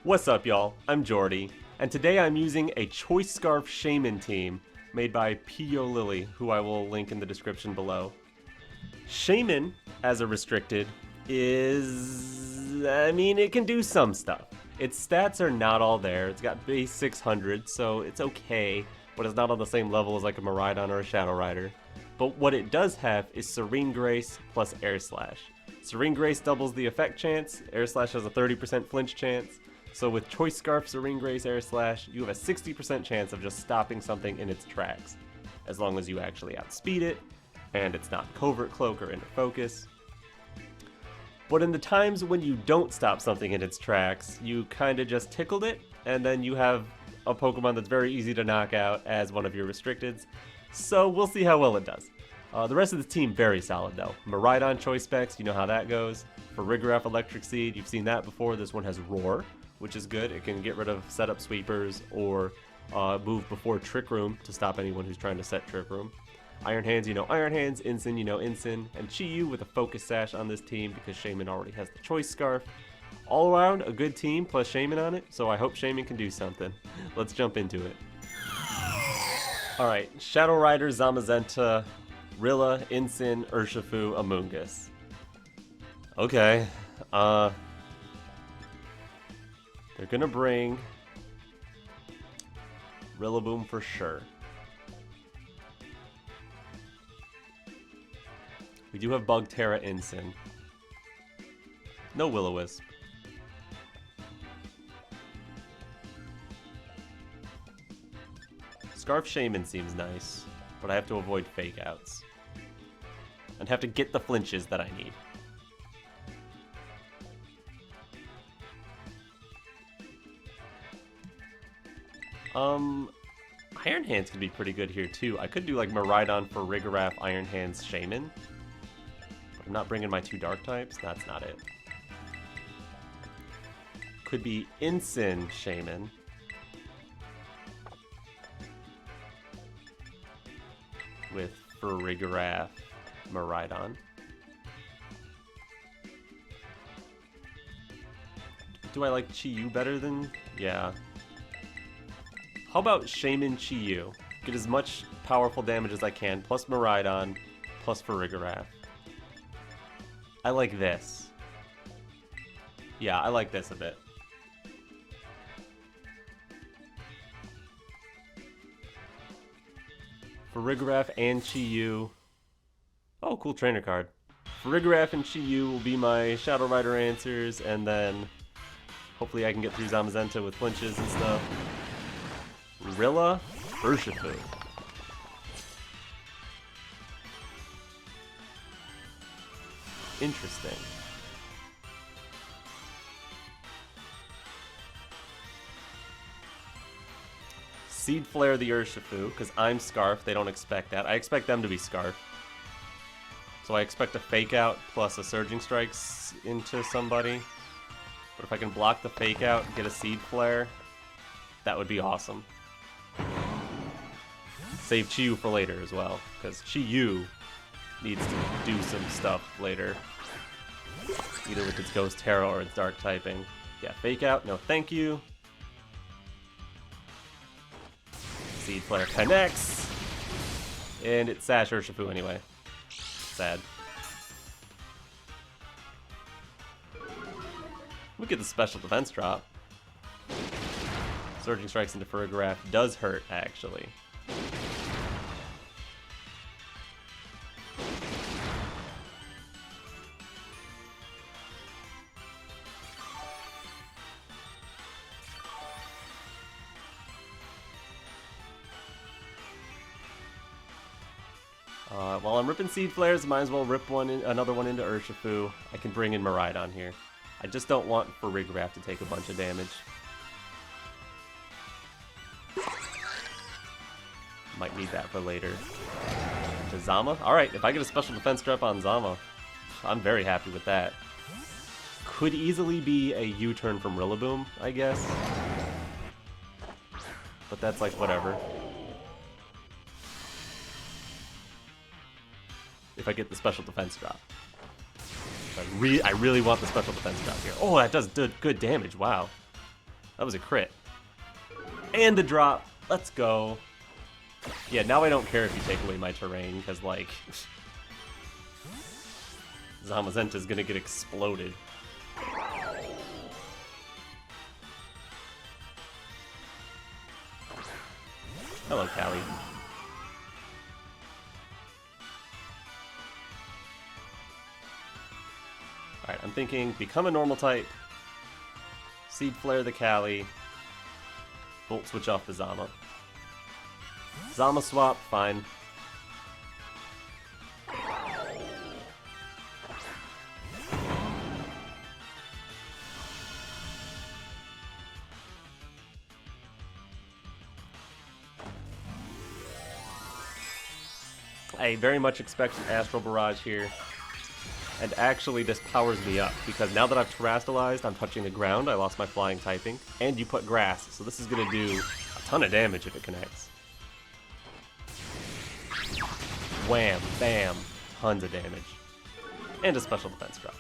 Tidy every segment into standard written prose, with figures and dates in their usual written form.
What's up, y'all? I'm Jordy, and today I'm using a Choice Scarf SHAYMIN team made by P.O. Lily, who I will link in the description below. SHAYMIN, as a restricted, it can do some stuff. Its stats are not all there. It's got base 600, so it's okay, but it's not on the same level as like a Miraidon or a Shadow Rider. But what it does have is Serene Grace plus Air Slash. Serene Grace doubles the effect chance, Air Slash has a 30% flinch chance, so with Choice Scarf, Serene Grace, Air Slash, you have a 60% chance of just stopping something in its tracks, as long as you actually outspeed it, and it's not Covert Cloak or Inner Focus. But in the times when you don't stop something in its tracks, you kinda just tickled it, and then you have a Pokemon that's very easy to knock out as one of your restricteds, so we'll see how well it does. The rest of the team, very solid though. Miraidon Choice Specs, you know how that goes. For Rigorath Electric Seed, you've seen that before. This one has Roar, which is good. It can get rid of setup sweepers or move before Trick Room to stop anyone who's trying to set Trick Room. Iron Hands, you know Iron Hands. Incin, you know Incin. And Chi-Yu with a Focus Sash on this team because SHAYMIN already has the Choice Scarf. All around, a good team plus SHAYMIN on it, so I hope SHAYMIN can do something. Let's jump into it. Alright, Shadow Rider, Zamazenta, Rilla, Incin, Urshifu, Amoonguss. Okay, they're gonna bring Rillaboom for sure. We do have Bugterra Incin. No Will-O-Wisp. Scarf SHAYMIN seems nice, but I have to avoid fake outs. And have to get the flinches that I need. Iron Hands could be pretty good here too. I could do like Miraidon for Rigorath, Iron Hands, SHAYMIN. But I'm not bringing my two Dark types. That's not it. Could be Incin, SHAYMIN. With for Rigorath, Miraidon. Do I like Chi-Yu better than? Yeah. How about SHAYMIN Chi-Yu? Get as much powerful damage as I can, plus Miraidon, plus for Rigorath. I like this. Yeah, I like this a bit. For Rigorath and Chi-Yu. Oh, cool trainer card. For Rigorath and Chi-Yu will be my Shadow Rider answers, and then hopefully I can get through Zamazenta with flinches and stuff. Rilla, Urshifu. Interesting. Seed Flare the Urshifu, because I'm Scarf, they don't expect that. I expect them to be Scarf. So I expect a Fake Out plus a Surging Strikes into somebody. But if I can block the Fake Out and get a Seed Flare, that would be awesome. Save Chi-Yu for later as well, because Chi-Yu needs to do some stuff later. Either with its Ghost Terra or its Dark typing. Yeah, Fake Out, no thank you. Seed Flare connects! And it's Sash Urshifu anyway. Sad. We get the special defense drop. Surging Strikes into Rigorath does hurt, actually. While I'm ripping Seed Flares, might as well rip another one into Urshifu. I can bring in Miraidon here. I just don't want for Rigorath to take a bunch of damage. Might need that for later. To Zama? Alright, if I get a special defense drop on Zama, I'm very happy with that. Could easily be a U-turn from Rillaboom, I guess. But that's like whatever. If I get the special defense drop. I really want the special defense drop here. Oh, that does good damage. Wow. That was a crit. And the drop. Let's go. Yeah, now I don't care if you take away my terrain, because, like, Zamazenta's gonna get exploded. Hello, Callie. Alright, I'm thinking become a normal type, Seed Flare the Callie, Volt Switch off the Zama. Zama swap, fine. I very much expect an Astral Barrage here. And actually, this powers me up, because now that I've terastallized, I'm touching the ground, I lost my flying typing, and you put grass, so this is going to do a ton of damage if it connects. Wham, bam, tons of damage. And a special defense drop.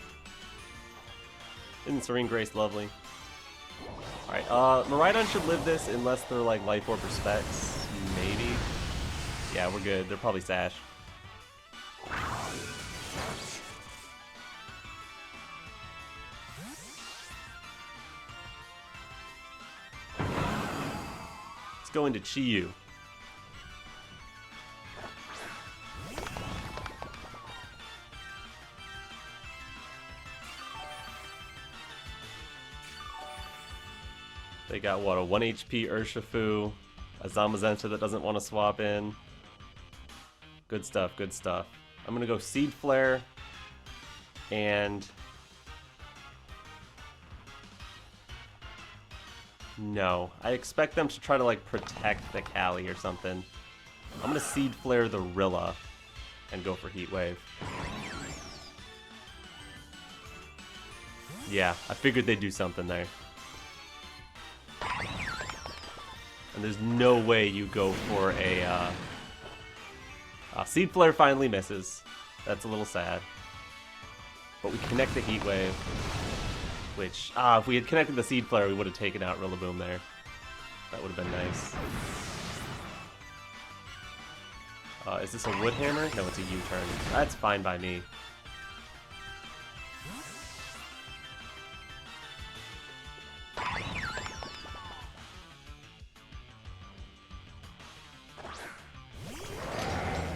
Isn't Serene Grace lovely? Alright, Miraidon should live this unless they're like Life Orb or Specs, maybe? Yeah, we're good, they're probably Sash. Go into Chi-Yu. They got what, a 1 HP Urshifu, a Zamazenta that doesn't want to swap in. Good stuff, good stuff. I'm gonna go Seed Flare and no, I expect them to try to, like, protect the Callie or something. I'm gonna Seed Flare the Rilla and go for Heat Wave. Yeah, I figured they'd do something there. And there's no way you go for a, Seed Flare finally misses. That's a little sad. But we connect the Heat Wave. Which, if we had connected the Seed Flare, we would have taken out Rillaboom there. That would have been nice. Is this a Wood Hammer? No, it's a U-turn. That's fine by me.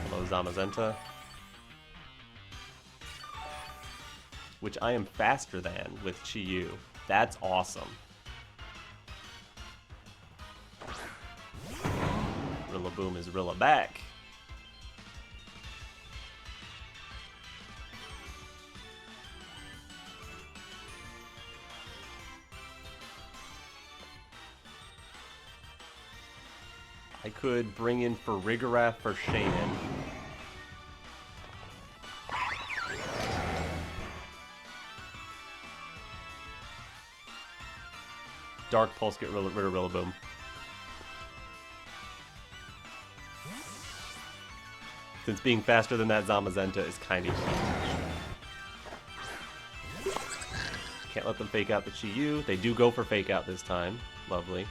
Hello, Zamazenta. Which I am faster than with Chi-Yu. That's awesome. Rillaboom is Rilla back. I could bring in for Rigorath for SHAYMIN. Dark Pulse, get rid of Rillaboom. Since being faster than that Zamazenta is kind of huge. Can't let them fake out the Chi-Yu. They do go for fake out this time. Lovely.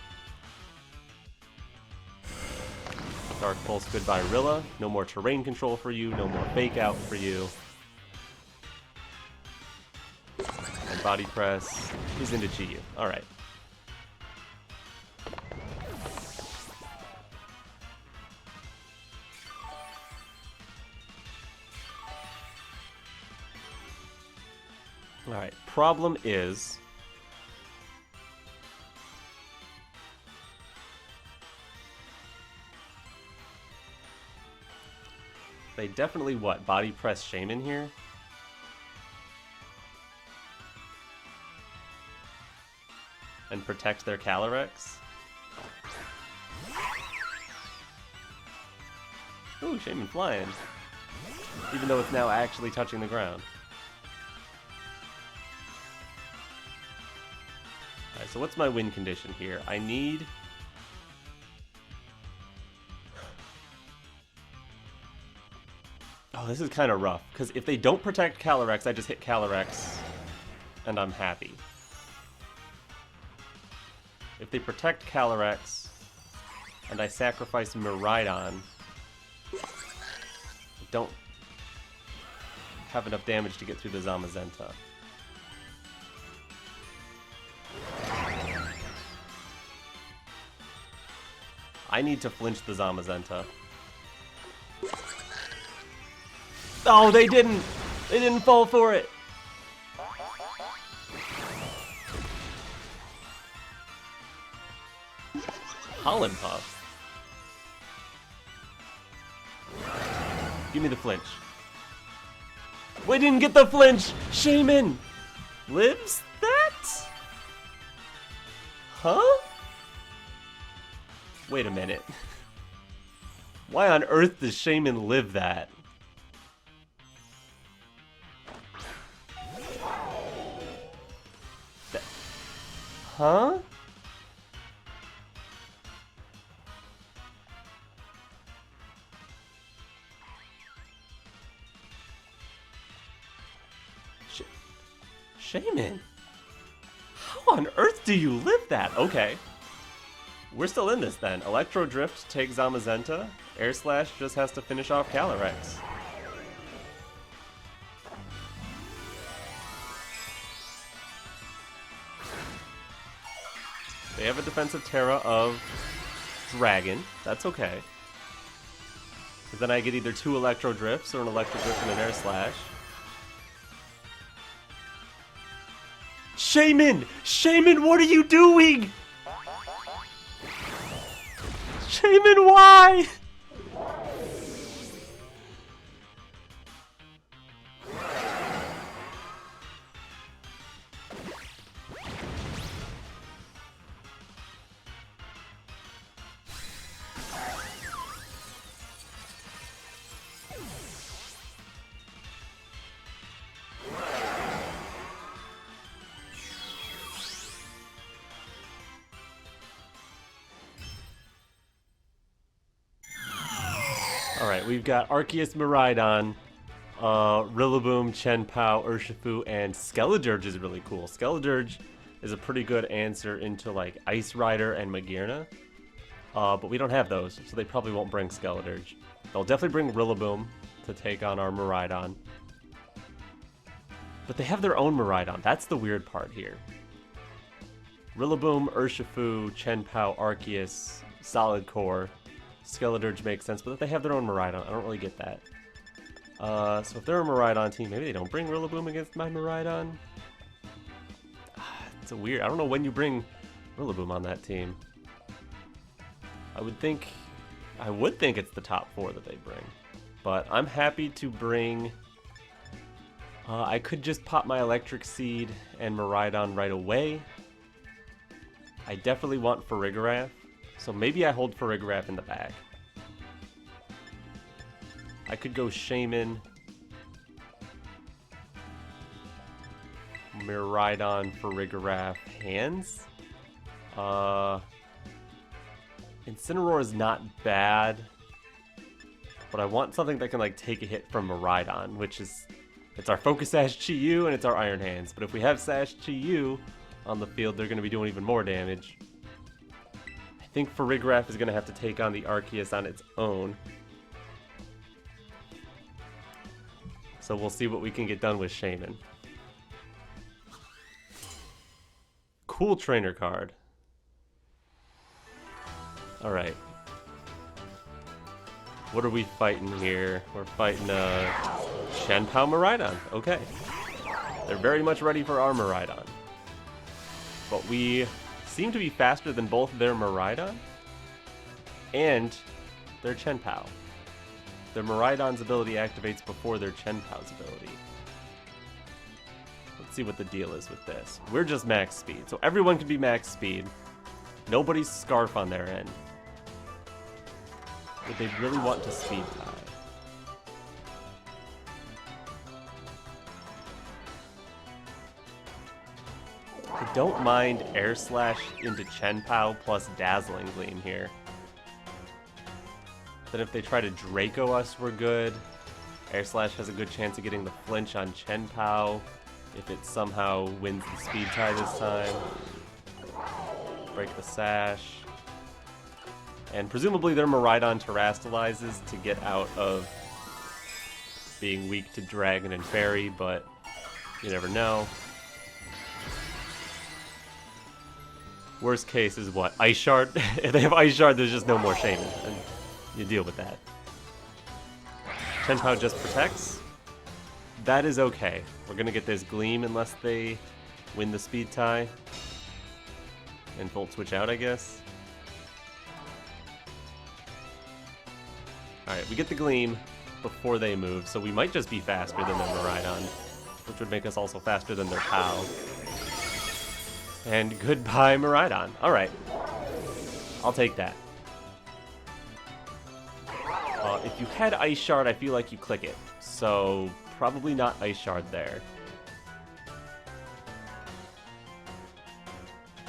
Dark Pulse, goodbye Rilla. No more terrain control for you. No more fake out for you. And Body Press is into Chi-Yu. Alright. Alright, problem is they definitely, what, body press SHAYMIN here? And protect their Calyrex? Ooh, SHAYMIN flying. Even though it's now actually touching the ground. Alright, so what's my win condition here? I need... Oh, this is kind of rough, because if they don't protect Calyrex, I just hit Calyrex, and I'm happy. if they protect Calyrex, and I sacrifice Miraidon, I don't have enough damage to get through the Zamazenta. I need to flinch the Zamazenta. Oh, they didn't! They didn't fall for it! Holland Puff. Give me the flinch. We didn't get the flinch! SHAYMIN! Lives that? Huh? Wait a minute. Why on earth does SHAYMIN live that? Huh? SHAYMIN? How on earth do you live that? Okay. We're still in this then. Electro Drift takes Zamazenta. Air Slash just has to finish off Calyrex. They have a defensive Terra of Dragon. That's okay. Because then I get either 2 Electro Drifts or an Electro Drift and an Air Slash. SHAYMIN! SHAYMIN, what are you doing? SHAYMIN, why? Alright, we've got Arceus, Miraidon, Rillaboom, Chien-Pao, Urshifu, and Skeledirge is really cool. Skeledirge is a pretty good answer into like Ice Rider and Magearna, but we don't have those, so they probably won't bring Skeledirge. They'll definitely bring Rillaboom to take on our Miraidon. But they have their own Miraidon, that's the weird part here. Rillaboom, Urshifu, Chien-Pao, Arceus, Solid Core. Skeledirge makes sense, but if they have their own Miraidon, I don't really get that. So if they're a Miraidon team, maybe they don't bring Rillaboom against my Miraidon? It's a weird... I don't know when you bring Rillaboom on that team. I would think it's the top 4 that they bring. But I'm happy to bring... I could just pop my Electric Seed and Miraidon right away. I definitely want Farigiraf. So maybe I hold Farigiraf in the back. I could go SHAYMIN, Miraidon, Farigiraf, Hands. Incineroar is not bad, but I want something that can like take a hit from Miraidon, which is, it's our Focus Sash Chi-Yu and it's our Iron Hands. But if we have Sash Chi-Yu on the field, they're going to be doing even more damage. I think Farigiraf is going to have to take on the Arceus on its own. So we'll see what we can get done with SHAYMIN. Cool trainer card. Alright. What are we fighting here? We're fighting Chien-Pao Miraidon. Okay. They're very much ready for our Miraidon. But we seem to be faster than both their Miraidon and their Chien-Pao. Their Miraidon's ability activates before their Chien-Pao's ability. Let's see what the deal is with this. We're just max speed, so everyone can be max speed. Nobody's Scarf on their end. But they really want to speed tie. I don't mind Air Slash into Chien-Pao plus Dazzling Gleam here. Then if they try to Draco us, we're good. Air Slash has a good chance of getting the flinch on Chien-Pao if it somehow wins the speed tie this time. Break the sash. And presumably their Miraidon terastallizes to get out of being weak to Dragon and Fairy, but you never know. Worst case is what? Ice Shard? If they have Ice Shard, there's just no more Shaymin, and you deal with that. Tenpow just protects. That is okay. We're gonna get this Gleam unless they win the speed tie. And Volt Switch out, I guess. Alright, we get the Gleam before they move, so we might just be faster than their Miraidon, which would make us also faster than their POW. And goodbye, Miraidon. Alright. I'll take that. If you had Ice Shard, I feel like you click it. So, probably not Ice Shard there.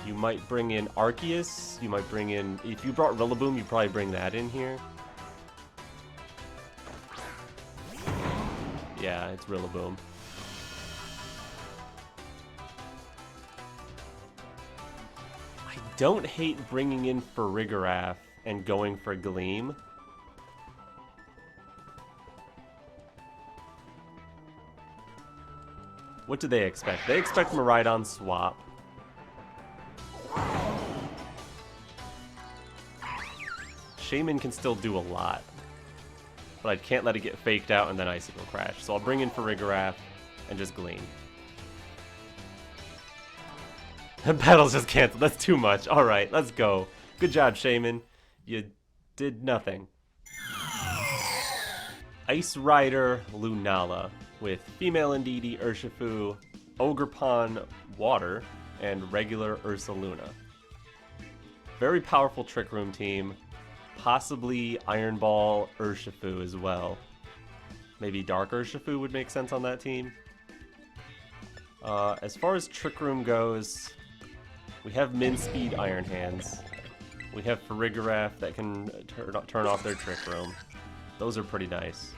You might bring in Arceus. You might bring in... If you brought Rillaboom, you'd probably bring that in here. Yeah, it's Rillaboom. I don't hate bringing in Farigiraf and going for Gleam. What do they expect? They expect Miraidon swap. Shaymin can still do a lot. But I can't let it get faked out and then Icicle Crash. So I'll bring in Farigiraf and just Gleam. Battle's just canceled. That's too much. Alright, let's go. Good job, Shaymin. You did nothing. Ice Rider Lunala with female Indeedee, Urshifu, Ogerpon Water, and regular Ursaluna. Very powerful Trick Room team. Possibly Iron Ball Urshifu as well. Maybe Dark Urshifu would make sense on that team. As far as Trick Room goes, we have Min Speed Iron Hands. We have Farigiraf that can turn off their Trick Room. Those are pretty nice.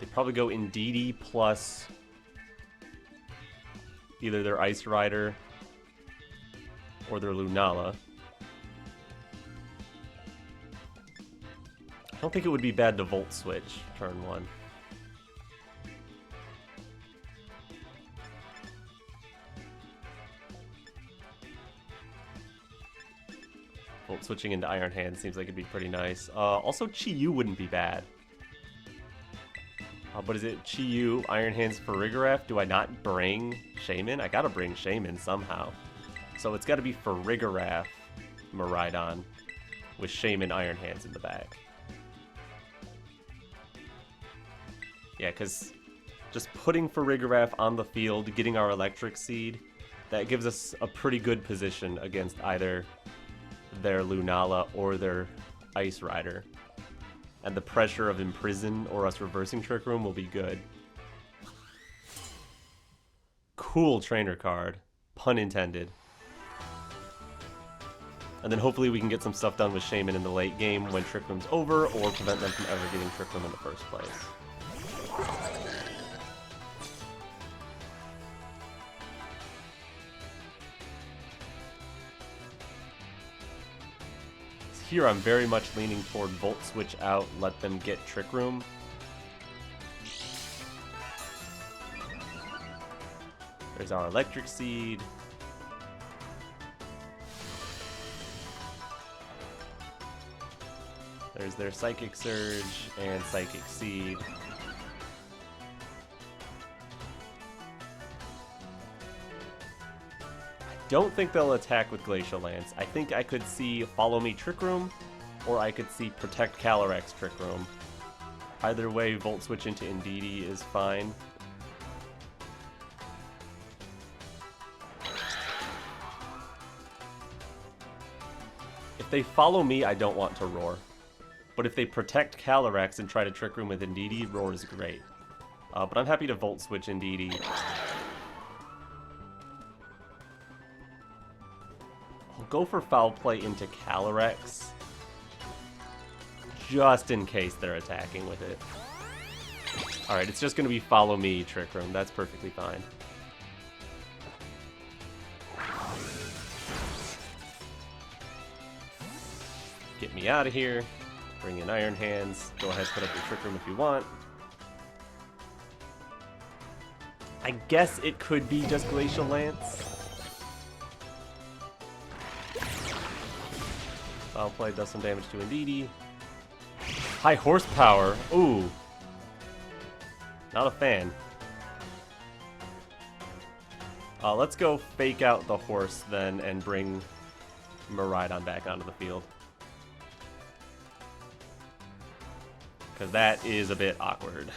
They probably go Indeedee plus either their Ice Rider or their Lunala. I don't think it would be bad to Volt Switch turn 1. Volt switching into Iron Hand seems like it'd be pretty nice. Also, Chi-Yu wouldn't be bad. But is it Chi-Yu, Iron Hands, Farigiraf? Do I not bring Shaymin? I gotta bring Shaymin somehow. So it's gotta be Farigiraf, Miraidon, with Shaymin Iron Hands in the back. Yeah, because just putting Farigiraf on the field, getting our Electric Seed, that gives us a pretty good position against either their Lunala or their Ice Rider. And the pressure of Imprison or us reversing Trick Room will be good. Cool trainer card. Pun intended. And then hopefully we can get some stuff done with Shaymin in the late game when Trick Room's over, or prevent them from ever getting Trick Room in the first place. Here I'm very much leaning toward Volt Switch out, let them get Trick Room. There's our Electric Seed. There's their Psychic Surge and Psychic Seed. Don't think they'll attack with Glacial Lance. I think I could see Follow Me Trick Room, or I could see Protect Calyrex Trick Room. Either way, Volt Switch into Indeedee is fine. If they Follow Me, I don't want to Roar. But if they Protect Calyrex and try to Trick Room with Indeedee, Roar is great. But I'm happy to Volt Switch Indeedee. Go for Foul Play into Calyrex, just in case they're attacking with it. Alright, it's just going to be follow me, Trick Room. That's perfectly fine. Get me out of here. Bring in Iron Hands. Go ahead, put up your Trick Room if you want. I guess it could be just Glacial Lance. Foul Play does some damage to Indeedee. High horsepower. Ooh. Not a fan. Let's go fake out the horse then and bring Miraidon back onto the field. Because that is a bit awkward.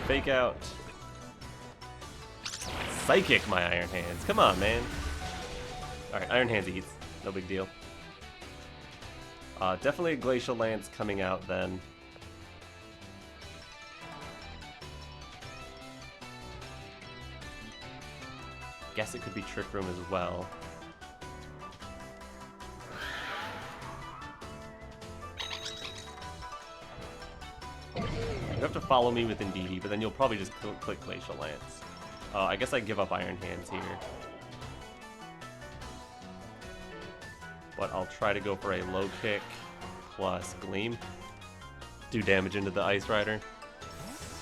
Fake out. Psychic my Iron Hands. Come on, man. Alright, Iron Hands eats. No big deal. Definitely a Glacial Lance coming out then. Guess it could be Trick Room as well. You have to follow me with Indeedee, but then you'll probably just click Glacial Lance. I guess I give up Iron Hands here. But I'll try to go for a low kick plus Gleam. Do damage into the Ice Rider.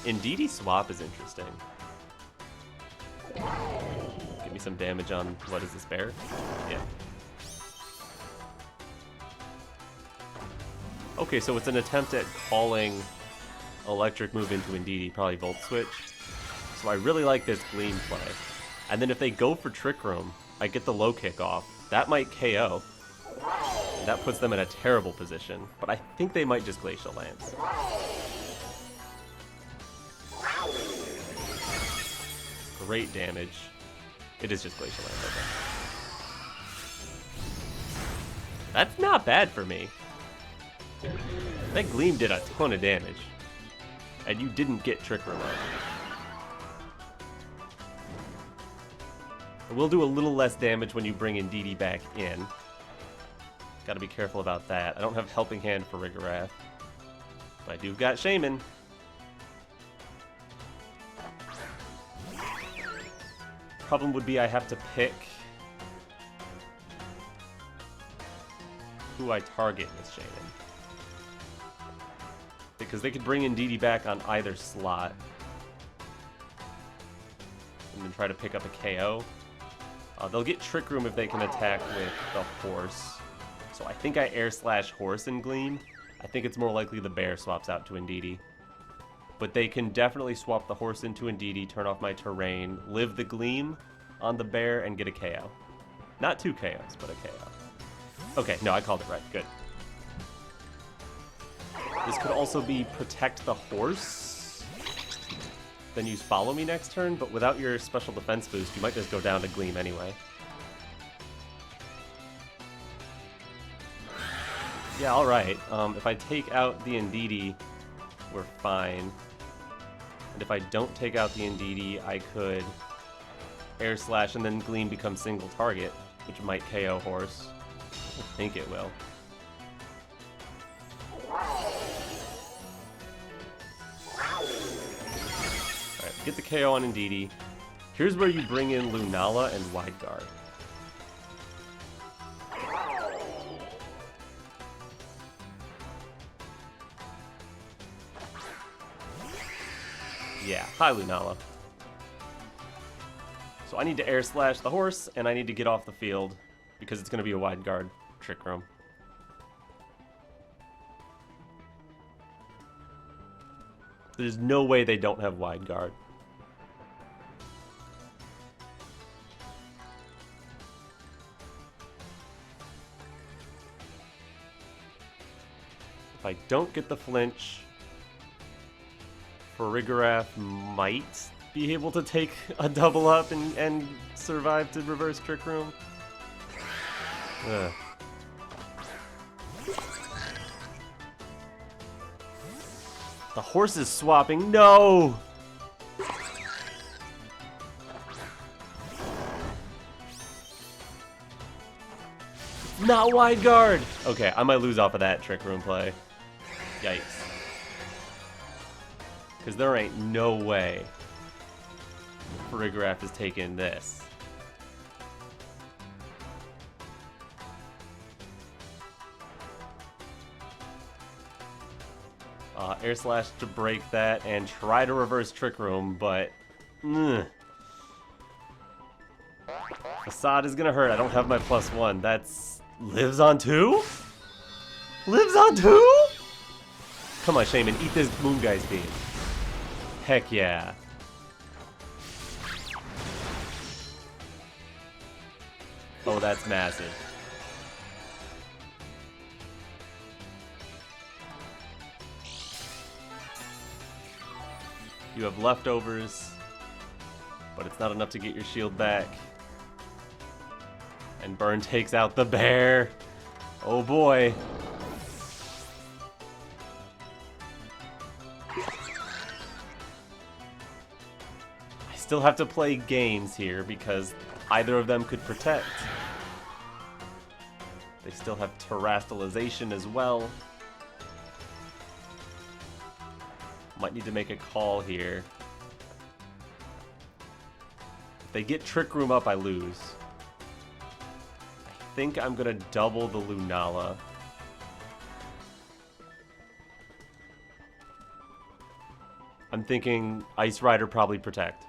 Indeedee swap is interesting. Give me some damage on, what is this, bear? Yeah. Okay, so it's an attempt at calling Electric move into Indeedee, probably Volt Switch. So I really like this Gleam play. And then if they go for Trick Room, I get the low kick off. That might KO. That puts them in a terrible position, but I think they might just Glacial Lance. Great damage. It is just Glacial Lance, okay. That's not bad for me. That Gleam did a ton of damage. And you didn't get Trick Room on. It will do a little less damage when you bring Indeedee back in. Gotta be careful about that. I don't have Helping Hand for Rigorath. But I do got Shaymin. Problem would be I have to pick who I target with Shaymin. Because they could bring Indeedee back on either slot. And then try to pick up a KO. They'll get Trick Room if they can attack with the horse. So I think I Air Slash Horse and Gleam. I think it's more likely the bear swaps out to Indeedee. But they can definitely swap the horse into Indeedee, turn off my terrain, live the Gleam on the bear, and get a KO. Not 2 KOs, but a KO. Okay, no, I called it right. Good. This could also be Protect the Horse. Then use Follow Me next turn, but without your special defense boost, you might just go down to Gleam anyway. Yeah, alright. If I take out the Indeedee, we're fine. And if I don't take out the Indeedee, I could Air Slash and then Gleam becomes single target, which might KO Horse. I think it will. Alright, get the KO on Indeedee. Here's where you bring in Lunala and Wide Guard. Yeah, hi Lunala. So I need to Air Slash the horse, and I need to get off the field, because it's going to be a Wide Guard Trick Room. There's no way they don't have Wide Guard. If I don't get the flinch, Rigorath might be able to take a double up and survive to reverse Trick Room. Ugh. The horse is swapping. No! Not wide guard! Okay, I might lose off of that Trick Room play. Yikes. Because there ain't no way Farigiraf is taking this. Air Slash to break that and try to reverse Trick Room, but... Facade is gonna hurt. I don't have my +1. That's... Lives on 2? Lives on 2? Come on, Shaymin, eat this Moon Guy's beam. Heck yeah. Oh, that's massive. You have leftovers, but it's not enough to get your shield back. And Burn takes out the bear. Oh boy. I still have to play games here because either of them could protect. They still have terastallization as well. Might need to make a call here. If they get Trick Room up, I lose. I think I'm gonna double the Lunala. I'm thinking Ice Rider probably protect.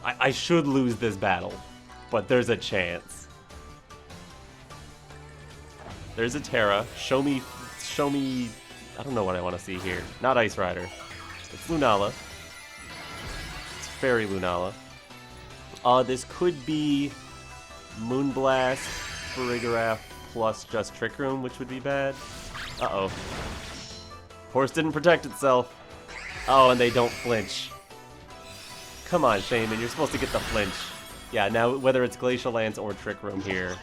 I should lose this battle, but there's a chance. There's a Terra. Show me, I don't know what I want to see here. Not Ice Rider. It's Lunala. It's Fairy Lunala. This could be Moonblast, Farigiraf, plus just Trick Room, which would be bad. Uh-oh. Horse didn't protect itself. Oh, and they don't flinch. Come on, Shaymin, you're supposed to get the flinch. Yeah, now whether it's Glacial Lance or Trick Room here.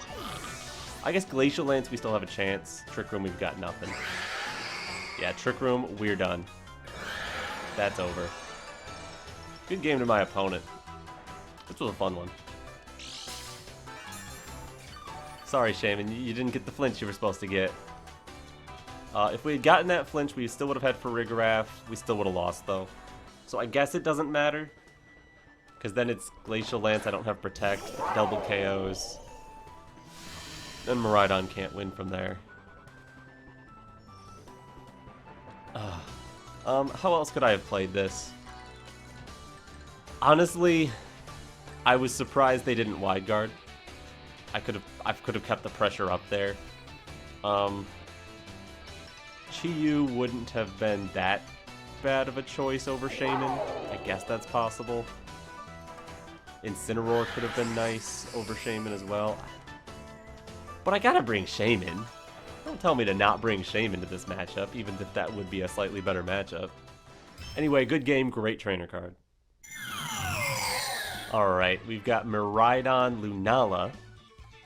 I guess Glacial Lance, we still have a chance. Trick Room, we've got nothing. Yeah, Trick Room, we're done. That's over. Good game to my opponent. This was a fun one. Sorry, Shaymin, you didn't get the flinch you were supposed to get. If we had gotten that flinch, we still would have had Farigiraf. We still would have lost, though. So I guess it doesn't matter. Because then it's Glacial Lance, I don't have Protect, double KOs. Then Miraidon can't win from there. How else could I have played this? Honestly, I was surprised they didn't wide guard. I could have kept the pressure up there. Chi-Yu wouldn't have been that bad of a choice over Shaymin. I guess that's possible. Incineroar could have been nice over Shaymin as well. But I gotta bring Shaymin. Don't tell me to not bring Shaymin to this matchup, even if that would be a slightly better matchup. Anyway, good game, great trainer card. Alright, we've got Miraidon Lunala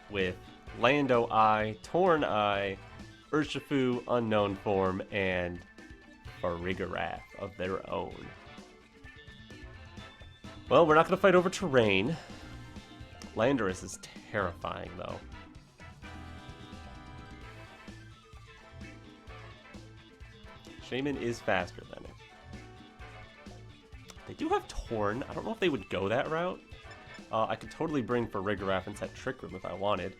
with Lando Eye, Torn Eye, Urshifu, Unknown Form, and Farigiraf of their own. Well, we're not going to fight over terrain. Landorus is terrifying, though. Shaymin is faster than it. They do have Torn. I don't know if they would go that route. I could totally bring Farigiraf and set Trick Room if I wanted.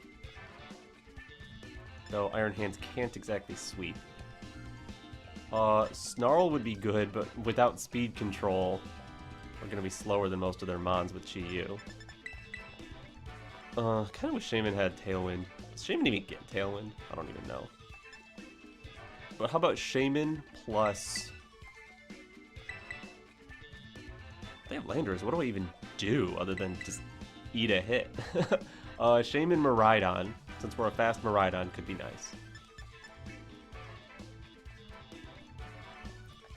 Though Iron Hands can't exactly sweep. Snarl would be good, but without speed control, we're going to be slower than most of their Mons with Chi-Yu. Kind of wish Shaymin had Tailwind. Does Shaymin even get Tailwind? I don't even know. But how about Shaymin plus... They have Landers. What do I even do other than just eat a hit? Shaymin Miraidon, since we're a fast Miraidon, could be nice.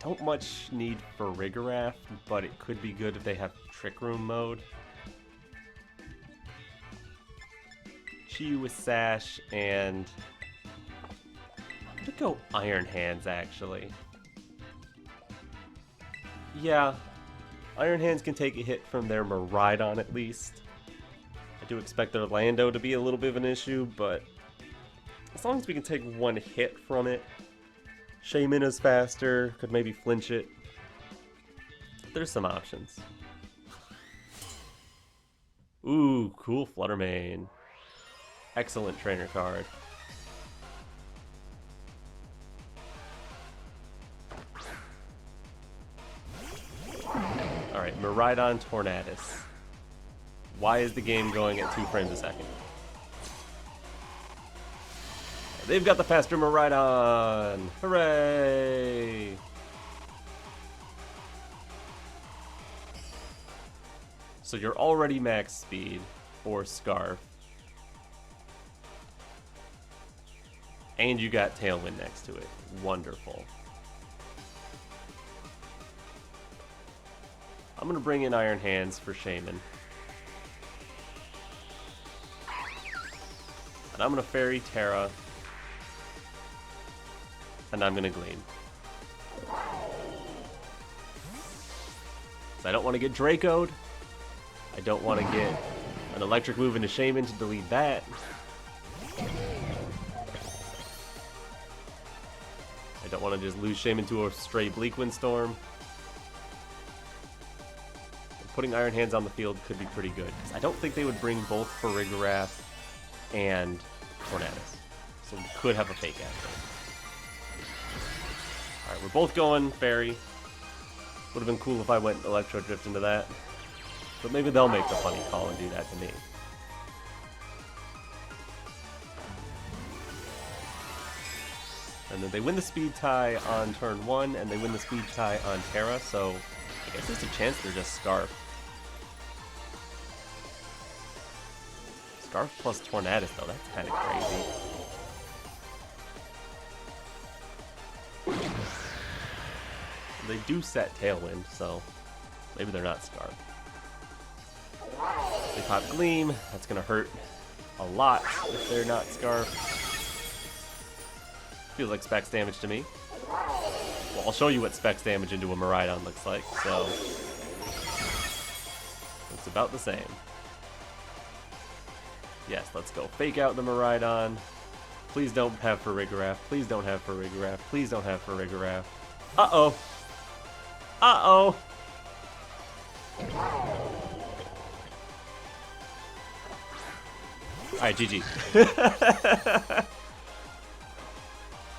I don't much need Farigiraf, but it could be good if they have Trick Room mode. Chi-Yu with Sash, and I'm gonna go Iron Hands, actually. Yeah, Iron Hands can take a hit from their Miraidon at least. I do expect their Lando to be a little bit of an issue, but as long as we can take one hit from it. SHAYMIN is faster, could maybe flinch it. There's some options. Ooh, cool Fluttermane. Excellent trainer card. Alright, Miraidon Tornadus. Why is the game going at 2 frames a second? They've got the faster Miraidon! Hooray! So you're already max speed for Scarf. And you got Tailwind next to it. Wonderful. I'm gonna bring in Iron Hands for SHAYMIN. And I'm gonna Fairy Terra. And I'm gonna Gleam. I don't want to get Draco'd. I don't want to get an electric move into SHAYMIN to delete that. I don't want to just lose SHAYMIN to a stray Bleak Windstorm. Putting Iron Hands on the field could be pretty good. I don't think they would bring both Farigiraf and Tornadus. So we could have a fake out. Alright, we're both going Fairy. Would have been cool if I went Electro Drift into that. But maybe they'll make the funny call and do that to me. And then they win the speed tie on turn 1, and they win the speed tie on Terra, so I guess there's a chance they're just Scarf. Scarf plus Tornadus, though, that's kind of crazy. They do set Tailwind, so maybe they're not Scarf. They pop Gleam, that's going to hurt a lot if they're not Scarf. Feels like Specs damage to me. Well, I'll show you what Specs damage into a Miraidon looks like, so it's about the same. Yes, let's go. Fake out the Miraidon. Please don't have Farigiraf. Please don't have Farigiraf. Please don't have Farigiraf. Uh-oh. Uh-oh. Alright, GG.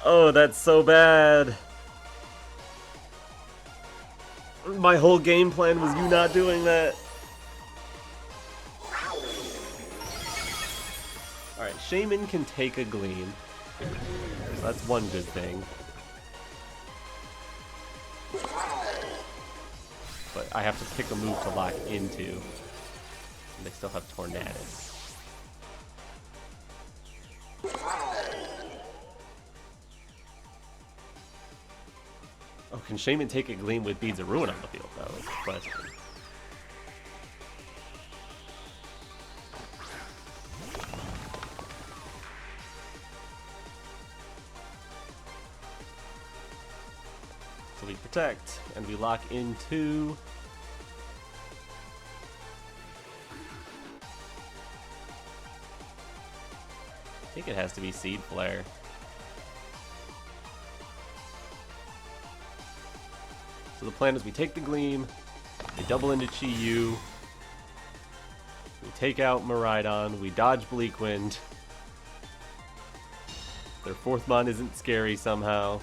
Oh, that's so bad. My whole game plan was you not doing that. Alright, SHAYMIN can take a Gleam. So that's one good thing. But I have to pick a move to lock into. And they still have Tornadus. Oh, can SHAYMIN take a Gleam with Beads of Ruin on the field? That was the question. So we protect, and we lock into... I think it has to be Seed Flare. So the plan is we take the Gleam, we double into Chi-Yu, we take out Miraidon, we dodge Bleak Wind. Their 4th mon isn't scary somehow.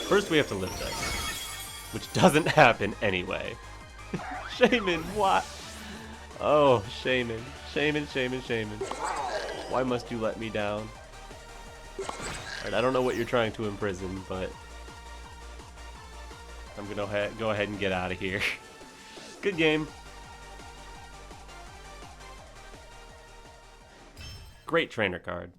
First we have to live this, which doesn't happen anyway. SHAYMIN, what? Oh, SHAYMIN, SHAYMIN, SHAYMIN, SHAYMIN. Why must you let me down? Alright, I don't know what you're trying to imprison, but I'm gonna go ahead and get out of here. Good game. Great trainer card.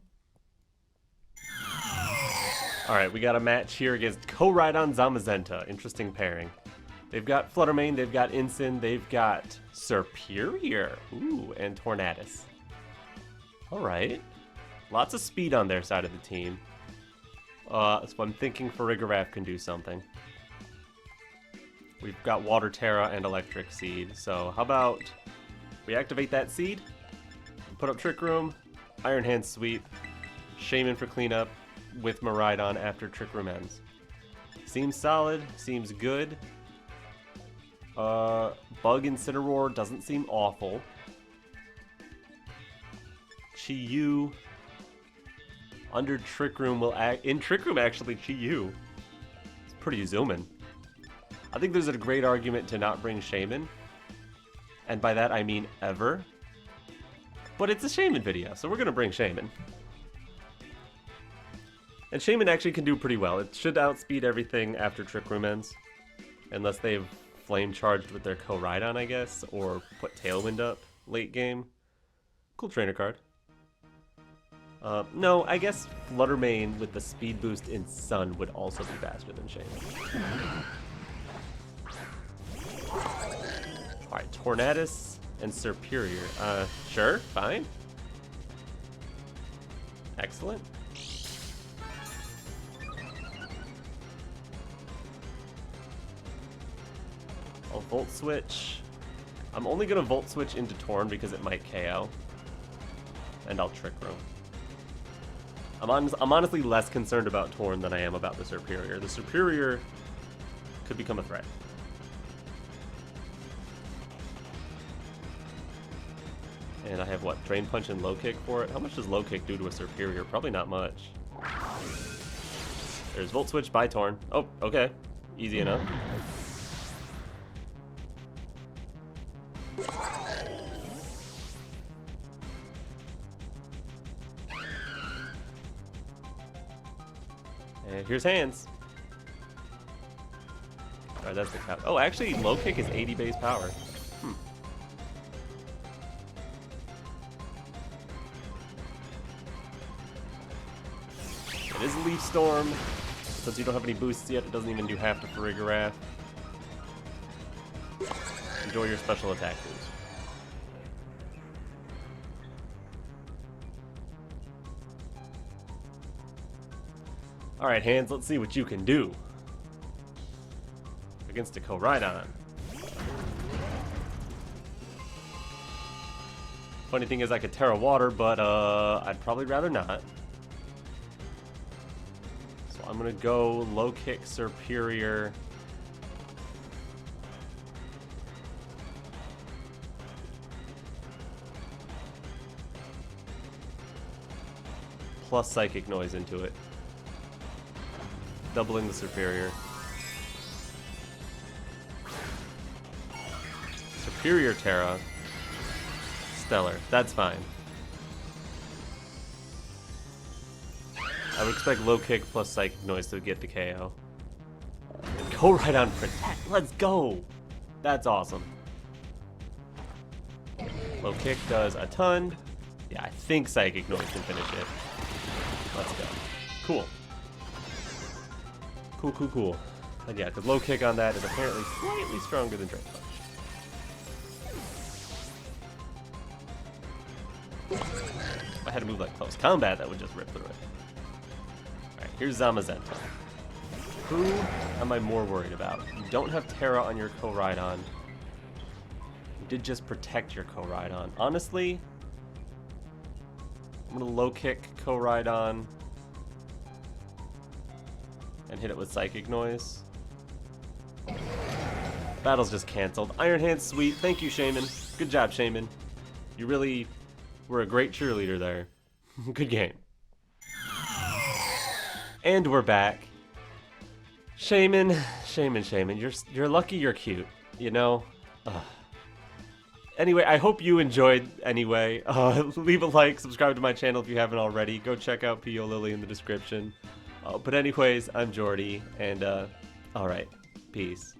Alright, we got a match here against Koraidon Zamazenta. Interesting pairing. They've got Fluttermane, they've got Ensign, they've got Superior. Ooh, and Tornadus. Alright. Lots of speed on their side of the team. So I'm thinking Farigiraf can do something. We've got Water Terra and Electric Seed, so how about we activate that seed, put up Trick Room, Iron Hand Sweep, Shaymin for cleanup with Miraidon after Trick Room ends. Seems solid, seems good. Bug Incineroar doesn't seem awful. Chi-Yu under Trick Room will act. In Trick Room, actually, Chi-Yu. It's pretty zooming. I think there's a great argument to not bring Shaymin. And by that, I mean ever. But it's a Shaymin video, so we're going to bring Shaymin. And Shaymin actually can do pretty well. It should outspeed everything after Trick Room ends. Unless they've flame charged with their Koraidon, I guess. Or put Tailwind up late game. Cool trainer card. No, I guess Fluttermane with the speed boost in Sun would also be faster than Shaymin. Alright, Tornadus and Superior. Sure, fine. Excellent. I'll Volt Switch. I'm only gonna Volt Switch into Torn because it might KO. And I'll Trick Room. I'm honestly less concerned about Torn than I am about the Superior. The Superior could become a threat. And I have, what, Drain Punch and Low Kick for it? How much does Low Kick do to a Superior? Probably not much. There's Volt Switch by Torn. Oh, okay. Easy enough. And here's Hands. Alright, that's the count. Oh, actually, Low Kick is 80 base power. It is a Leaf Storm. Since you don't have any boosts yet, it doesn't even do half the Farigiraf. Enjoy your special attack boost. Alright, Hands, let's see what you can do against a Koraidon. Funny thing is I could Terra Water, but I'd probably rather not. So I'm gonna go Low Kick Superior. Plus Psychic Noise into it. Doubling the Superior. Superior Terra. Stellar. That's fine. I would expect Low Kick plus Psychic Noise to get the KO. And Koraidon Protect. Let's go! That's awesome. Low Kick does a ton. Yeah, I think Psychic Noise can finish it. Let's go. Cool. Cool, cool, cool. And yeah, because Low Kick on that is apparently slightly stronger than Drain Punch. If I had to move like close combat, that would just rip through it. Alright, here's Zamazenta. Who am I more worried about? You don't have Terra on your Koraidon. You did just protect your Koraidon. Honestly, I'm gonna Low Kick Koraidon and hit it with Psychic Noise. Battle's just canceled. Iron Hand, sweet. Thank you, Shaymin. Good job, Shaymin. You really were a great cheerleader there. Good game. And we're back. Shaymin, you're lucky you're cute, you know? Anyway, I hope you enjoyed anyway. Leave a like, subscribe to my channel if you haven't already. Go check out P.O. Lily in the description. But anyways, I'm Jordy, and alright, peace.